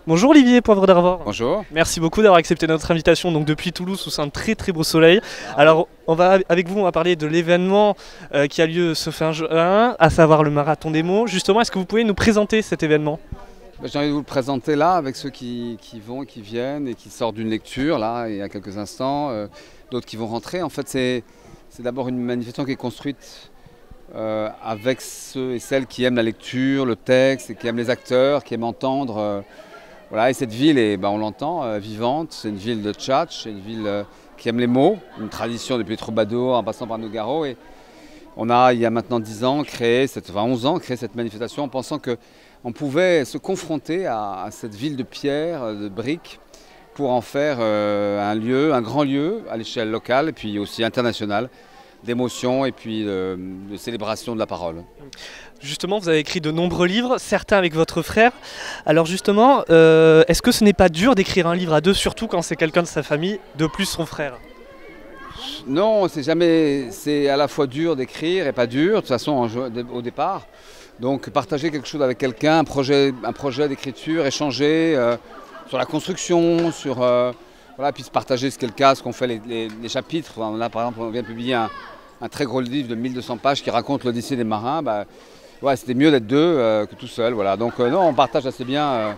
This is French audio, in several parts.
Bonjour Olivier Poivre d'Arvor. Bonjour. Merci beaucoup d'avoir accepté notre invitation donc depuis Toulouse sous un très très beau soleil. Alors on va parler de l'événement qui a lieu ce fin juin, à savoir le Marathon des mots. Justement, est-ce que vous pouvez nous présenter cet événement? J'ai envie de vous le présenter là avec ceux qui viennent et qui sortent d'une lecture là il y a quelques instants, d'autres qui vont rentrer. En fait c'est d'abord une manifestation qui est construite avec ceux et celles qui aiment la lecture, le texte, et qui aiment les acteurs, qui aiment entendre. Voilà, et cette ville est, on l'entend, vivante. C'est une ville de tchatch, c'est une ville qui aime les mots, une tradition depuis les troubadours en passant par Nougaro. Et on a, il y a maintenant 11 ans, créé cette manifestation en pensant qu'on pouvait se confronter à cette ville de pierre, de briques, pour en faire un grand lieu à l'échelle locale et puis aussi internationale, d'émotion et puis de célébration de la parole. Justement, vous avez écrit de nombreux livres, certains avec votre frère. Alors justement, est-ce que ce n'est pas dur d'écrire un livre à deux, surtout quand c'est quelqu'un de sa famille, de plus son frère? Non, c'est à la fois dur d'écrire et pas dur, de toute façon au départ. Donc partager quelque chose avec quelqu'un, un projet d'écriture, échanger sur la construction, voilà, puis se partager ce qu'est le cas, ce qu'on fait les chapitres. Là par exemple, on vient de publier un très gros livre de 1200 pages qui raconte l'Odyssée des marins. Ouais, c'était mieux d'être deux que tout seul. Voilà. Donc non, on partage assez bien.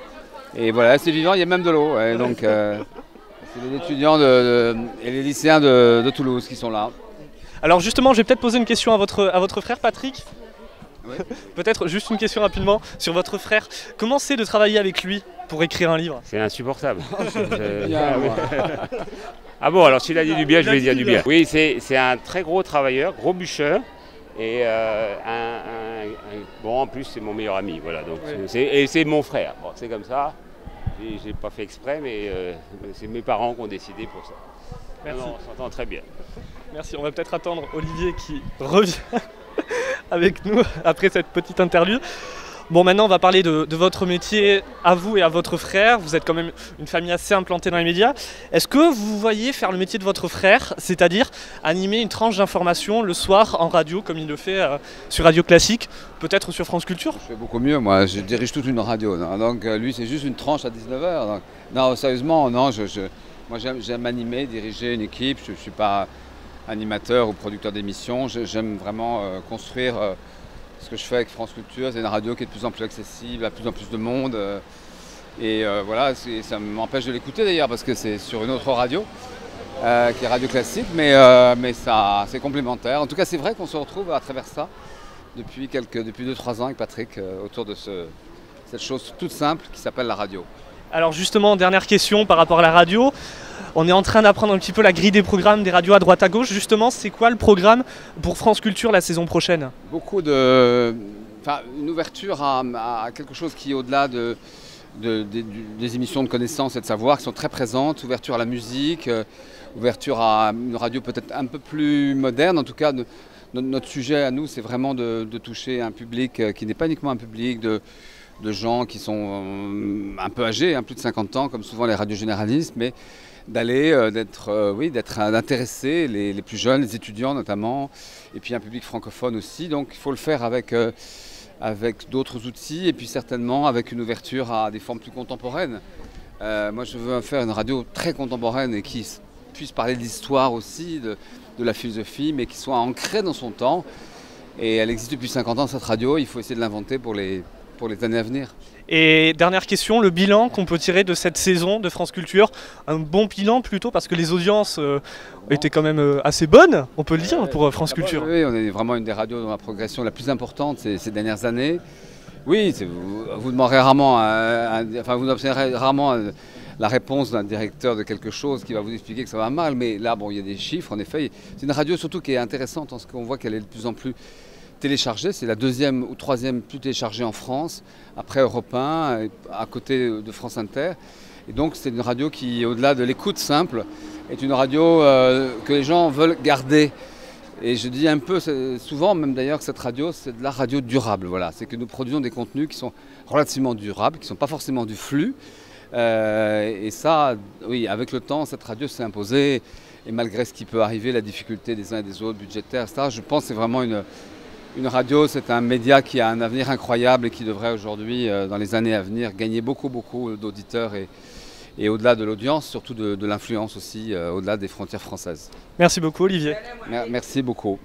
Et voilà, c'est vivant, il y a même de l'eau. Ouais, donc c'est les étudiants et les lycéens de Toulouse qui sont là. Alors justement, je vais peut-être poser une question à votre frère Patrick. Oui. Peut-être juste une question rapidement sur votre frère. Comment c'est de travailler avec lui pour écrire un livre? C'est insupportable. Ah bon, alors s'il a dit du bien, je vais dire du bien. Oui, c'est un très gros travailleur, gros bûcheur. Et bon, en plus, c'est mon meilleur ami. Voilà, donc oui. C'est mon frère. Bon, c'est comme ça. Je n'ai pas fait exprès, mais c'est mes parents qui ont décidé pour ça. Merci. Non, on s'entend très bien. Merci. On va peut-être attendre Olivier qui revient avec nous après cette petite interlude. Bon, maintenant on va parler de votre métier à vous et à votre frère. Vous êtes quand même une famille assez implantée dans les médias. Est-ce que vous voyez faire le métier de votre frère, c'est-à-dire animer une tranche d'information le soir en radio comme il le fait sur Radio Classique, peut-être sur France Culture? Je fais beaucoup mieux, moi je dirige toute une radio, donc lui c'est juste une tranche à 19h. Donc, non, sérieusement, non, moi j'aime animer, diriger une équipe, je ne suis pas animateur ou producteur d'émissions, j'aime vraiment construire ce que je fais avec France Culture. C'est une radio qui est de plus en plus accessible à plus en plus de monde. Voilà, ça m'empêche de l'écouter d'ailleurs parce que c'est sur une autre radio, qui est Radio Classique, mais c'est complémentaire. En tout cas, c'est vrai qu'on se retrouve à travers ça depuis 2-3 ans avec Patrick autour de cette chose toute simple qui s'appelle la radio. Alors justement, dernière question par rapport à la radio. On est en train d'apprendre un petit peu la grille des programmes des radios à droite à gauche. Justement, c'est quoi le programme pour France Culture la saison prochaine? Une ouverture à quelque chose qui est au-delà des émissions de connaissances et de savoir, qui sont très présentes. Ouverture à la musique, ouverture à une radio peut-être un peu plus moderne. En tout cas, notre sujet à nous, c'est vraiment de toucher un public qui n'est pas uniquement un public de gens qui sont un peu âgés, plus de 50 ans, comme souvent les radios généralistes, mais d'intéresser les plus jeunes, les étudiants notamment, et puis un public francophone aussi. Donc il faut le faire avec d'autres outils et puis certainement avec une ouverture à des formes plus contemporaines. Moi je veux faire une radio très contemporaine et qui puisse parler de l'histoire aussi, de la philosophie, mais qui soit ancrée dans son temps. Et elle existe depuis 50 ans cette radio, il faut essayer de l'inventer pour les années à venir. Et dernière question, le bilan qu'on peut tirer de cette saison de France Culture, un bon bilan plutôt parce que les audiences étaient quand même assez bonnes, on peut le dire, pour France Culture. Oui, on est vraiment une des radios dont la progression la plus importante ces dernières années. Oui, vous demanderez rarement, vous obtiendrez rarement la réponse d'un directeur de quelque chose qui va vous expliquer que ça va mal, mais là, il y a des chiffres, en effet. C'est une radio surtout qui est intéressante en ce qu'on voit qu'elle est de plus en plus téléchargée. C'est la 2e ou 3e plus téléchargée en France, après Europe 1, à côté de France Inter. Et donc c'est une radio qui, au-delà de l'écoute simple, est une radio que les gens veulent garder. Et je dis un peu, souvent même d'ailleurs, que cette radio, c'est de la radio durable. Voilà. C'est que nous produisons des contenus qui sont relativement durables, qui ne sont pas forcément du flux. Et ça, oui, avec le temps, cette radio s'est imposée. Et malgré ce qui peut arriver, la difficulté des uns et des autres, budgétaire, etc., je pense que c'est vraiment une radio, c'est un média qui a un avenir incroyable et qui devrait aujourd'hui, dans les années à venir, gagner beaucoup d'auditeurs et au-delà de l'audience, surtout de l'influence aussi, au-delà des frontières françaises. Merci beaucoup Olivier. Merci beaucoup.